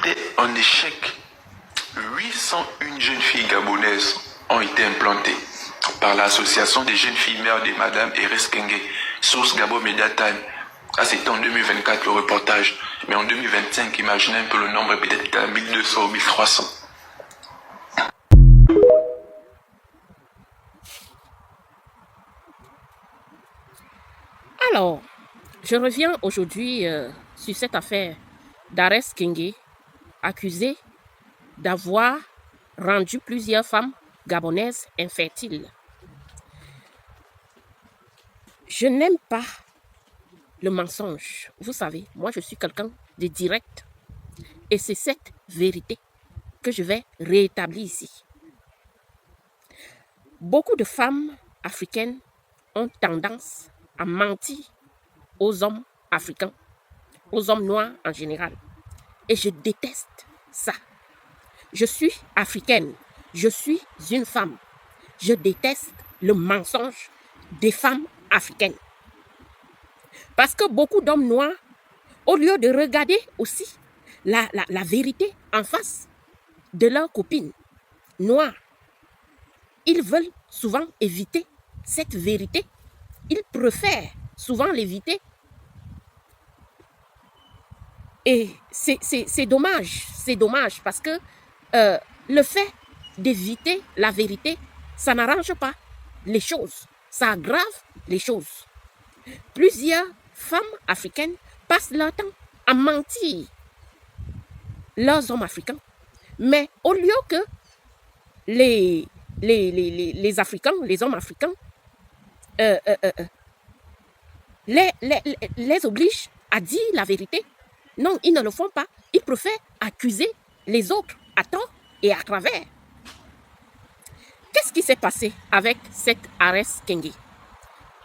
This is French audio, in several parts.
est en échec. 801 jeunes filles gabonaises ont été implantées par l'association des jeunes filles mères de Madame Eres Kenge, source Gabon Media Time. Ah, c'était en 2024 le reportage. Mais en 2025, imaginez un peu le nombre, peut-être à 1200 ou 1300. Alors, je reviens aujourd'hui sur cette affaire d'Ares Kenge, accusé d'avoir rendu plusieurs femmes gabonaises infertiles. Je n'aime pas le mensonge. Vous savez, moi je suis quelqu'un de direct. Et c'est cette vérité que je vais rétablir ici. Beaucoup de femmes africaines ont tendance à mentir aux hommes africains, aux hommes noirs en général. Et je déteste ça. Je suis africaine, je suis une femme. Je déteste le mensonge des femmes africaines. Parce que beaucoup d'hommes noirs, au lieu de regarder aussi la vérité en face de leurs copines noires, ils veulent souvent éviter cette vérité. Ils préfèrent souvent l'éviter. Et c'est dommage parce que le fait d'éviter la vérité, ça n'arrange pas les choses, ça aggrave les choses. Plusieurs femmes africaines passent leur temps à mentir leurs hommes africains, mais au lieu que les Africains, les hommes africains, les obligent à dire la vérité. Non, ils ne le font pas. Ils préfèrent accuser les autres à tort et à travers. Qu'est-ce qui s'est passé avec cette Ares Kenge,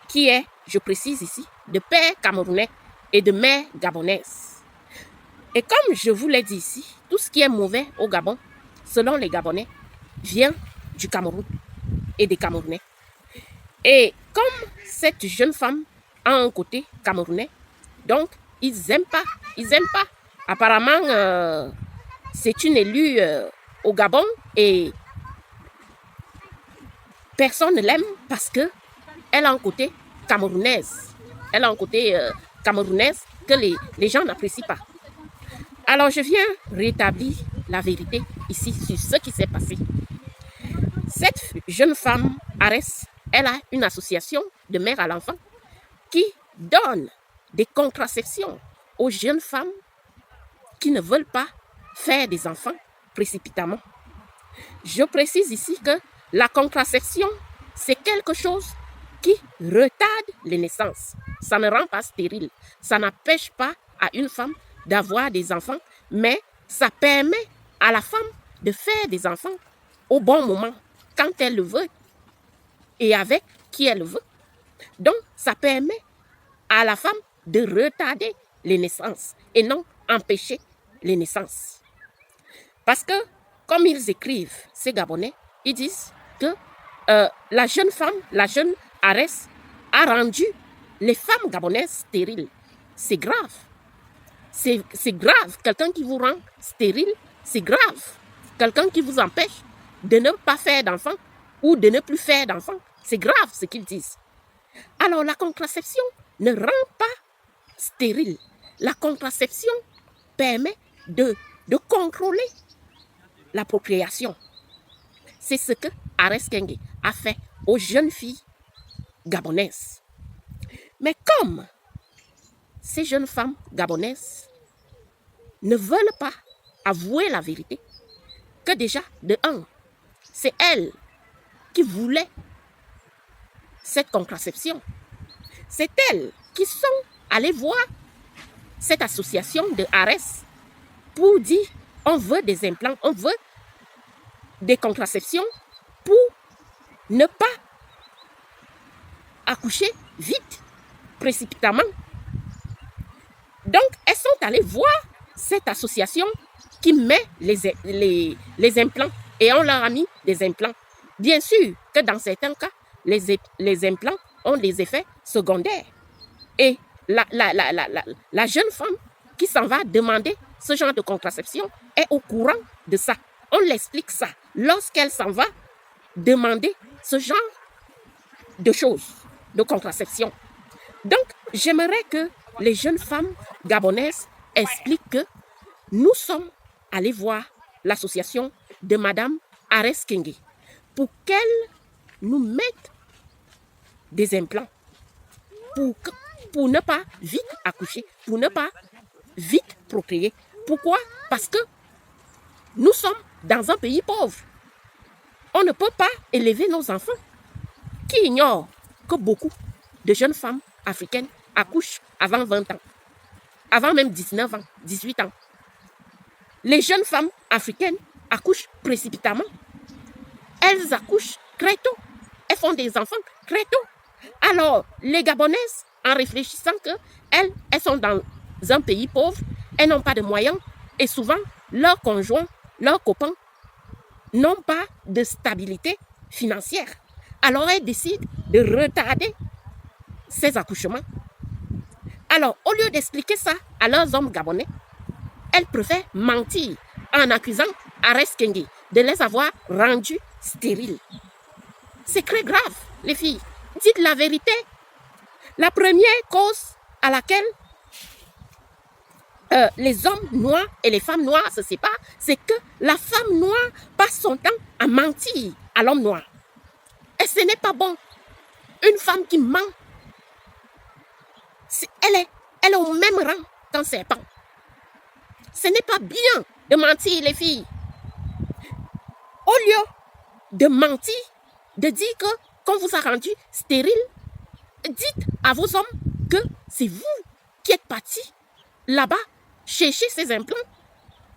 qui est, je précise ici, de père camerounais et de mère gabonaise? Et comme je vous l'ai dit ici, tout ce qui est mauvais au Gabon, selon les Gabonais, vient du Cameroun et des Camerounais. Et comme cette jeune femme a un côté camerounais, donc ils n'aiment pas. Apparemment, c'est une élue au Gabon et personne ne l'aime parce qu'elle a un côté camerounaise. Elle a un côté camerounaise que les gens n'apprécient pas. Alors je viens rétablir la vérité ici sur ce qui s'est passé. Cette jeune femme, Ares, elle a une association de mères à l'enfant qui donne des contraceptions aux jeunes femmes qui ne veulent pas faire des enfants précipitamment. Je précise ici que la contraception, c'est quelque chose qui retarde les naissances. Ça ne rend pas stérile. Ça n'empêche pas à une femme d'avoir des enfants, mais ça permet à la femme de faire des enfants au bon moment, quand elle le veut et avec qui elle veut. Donc, ça permet à la femme de retarder les naissances et non empêcher les naissances. Parce que, comme ils écrivent, ces Gabonais, ils disent que la jeune femme, la jeune Ares, a rendu les femmes gabonaises stériles. C'est grave. C'est grave. Quelqu'un qui vous rend stérile, c'est grave. Quelqu'un qui vous empêche de ne pas faire d'enfants ou de ne plus faire d'enfants, c'est grave ce qu'ils disent. Alors la contraception ne rend pas stérile. La contraception permet de contrôler la procréation. C'est ce que Ares Kenge a fait aux jeunes filles gabonaises. Mais comme ces jeunes femmes gabonaises ne veulent pas avouer la vérité, que déjà, de un, c'est elles qui voulaient cette contraception. C'est elles qui sont allées voir cette association de Ares pour dire on veut des implants, on veut des contraceptions pour ne pas accoucher vite, précipitamment. Donc, elles sont allées voir cette association qui met les implants et on leur a mis des implants. Bien sûr que dans certains cas, les implants ont des effets secondaires. Et la jeune femme qui s'en va demander ce genre de contraception est au courant de ça. On l'explique ça lorsqu'elle s'en va demander ce genre de choses, de contraception. Donc, j'aimerais que les jeunes femmes gabonaises expliquent que nous sommes allés voir l'association de Madame Ares Kenge pour qu'elle nous mette des implants pour ne pas vite accoucher, pour ne pas vite procréer. Pourquoi? Parce que nous sommes dans un pays pauvre. On ne peut pas élever nos enfants. Qui ignore que beaucoup de jeunes femmes africaines accouchent avant 20 ans, avant même 19 ans, 18 ans. Les jeunes femmes africaines accouchent précipitamment. Elles accouchent très tôt. Elles font des enfants très tôt. Alors, les Gabonaises, en réfléchissant qu'elles sont dans un pays pauvre, elles n'ont pas de moyens et souvent, leurs conjoints, leurs copains n'ont pas de stabilité financière. Alors, elles décident de retarder ces accouchements. Alors, au lieu d'expliquer ça à leurs hommes gabonais, elles préfèrent mentir en accusant Ares Kenge de les avoir rendus stériles. C'est très grave, les filles. Dites la vérité. La première cause à laquelle les hommes noirs et les femmes noires se séparent, c'est que la femme noire passe son temps à mentir à l'homme noir. Et ce n'est pas bon. Une femme qui ment, elle est au même rang qu'un serpent. Ce n'est pas bien de mentir, les filles. Au lieu de mentir, de dire qu'on vous a rendu stérile, dites à vos hommes que c'est vous qui êtes partis là-bas chercher ces implants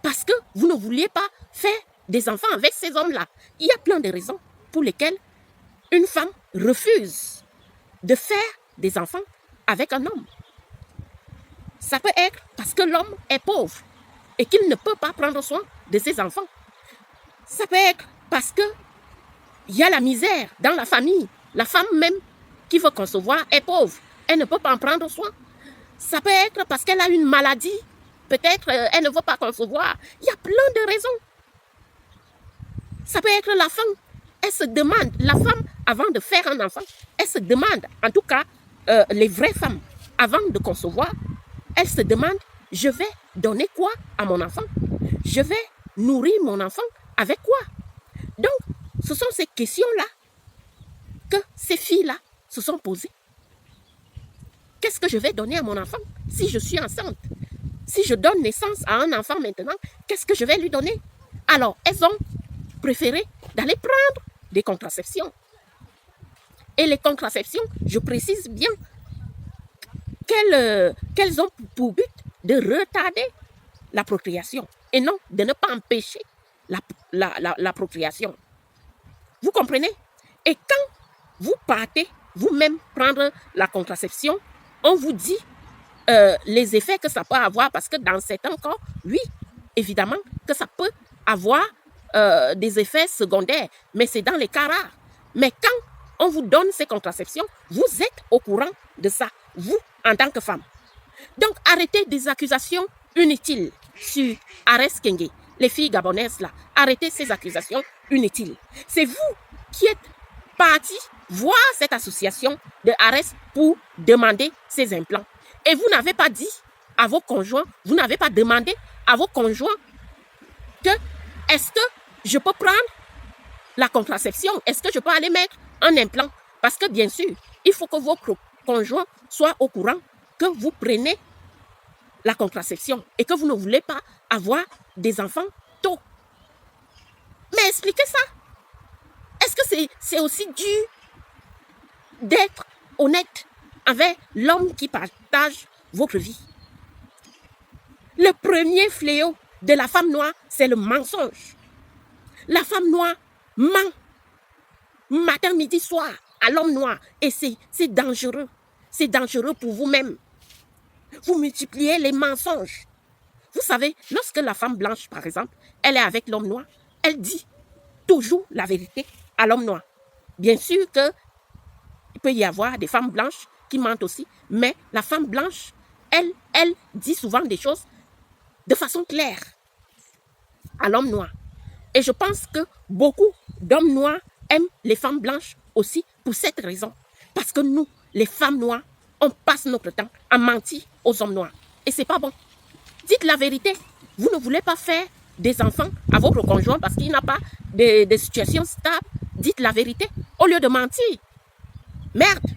parce que vous ne vouliez pas faire des enfants avec ces hommes-là. Il y a plein de raisons pour lesquelles une femme refuse de faire des enfants avec un homme. Ça peut être parce que l'homme est pauvre et qu'il ne peut pas prendre soin de ses enfants. Ça peut être parce que il y a la misère dans la famille. La femme même qui veut concevoir est pauvre. Elle ne peut pas en prendre soin. Ça peut être parce qu'elle a une maladie. Peut-être elle ne veut pas concevoir. Il y a plein de raisons. Ça peut être la femme. Elle se demande, la femme, avant de faire un enfant, elle se demande, en tout cas, les vraies femmes, avant de concevoir, elles se demandent, je vais donner quoi à mon enfant? Je vais nourrir mon enfant avec quoi? Donc, ce sont ces questions-là que ces filles-là se sont posées. Qu'est-ce que je vais donner à mon enfant si je suis enceinte? Si je donne naissance à un enfant maintenant, qu'est-ce que je vais lui donner? Alors, elles ont préféré d'aller prendre des contraceptions. Et les contraceptions, je précise bien qu'elles ont pour but de retarder la procréation et non de ne pas empêcher la procréation. Vous comprenez? Et quand vous partez vous-même prendre la contraception, on vous dit les effets que ça peut avoir parce que dans certains cas, oui, évidemment que ça peut avoir des effets secondaires, mais c'est dans les cas rares. Mais quand on vous donne ces contraceptions, vous êtes au courant de ça, vous, en tant que femme. Donc, arrêtez des accusations inutiles sur Ares Kenge. Les filles gabonaises, là, arrêtez ces accusations inutiles. C'est vous qui êtes partis voir cette association de Ares pour demander ces implants. Et vous n'avez pas dit à vos conjoints, vous n'avez pas demandé à vos conjoints que est-ce que je peux prendre la contraception? Est-ce que je peux aller mettre un implant? Parce que bien sûr, il faut que vos conjoints soient au courant que vous prenez la contraception et que vous ne voulez pas avoir des enfants tôt. Mais expliquez ça. Est-ce que c'est aussi dû d'être honnête avec l'homme qui partage votre vie? Le premier fléau de la femme noire, c'est le mensonge. La femme noire ment matin, midi, soir à l'homme noir et c'est dangereux. C'est dangereux pour vous-même. Vous multipliez les mensonges. Vous savez, lorsque la femme blanche, par exemple, elle est avec l'homme noir, elle dit toujours la vérité à l'homme noir. Bien sûr qu'il peut y avoir des femmes blanches qui mentent aussi, mais la femme blanche elle dit souvent des choses de façon claire à l'homme noir. Et je pense que beaucoup d'hommes noirs aiment les femmes blanches aussi pour cette raison. Parce que nous, les femmes noires, on passe notre temps à mentir aux hommes noirs. Et c'est pas bon. Dites la vérité. Vous ne voulez pas faire des enfants à votre conjoint parce qu'il n'a pas de situation stable. Dites la vérité au lieu de mentir. Merde.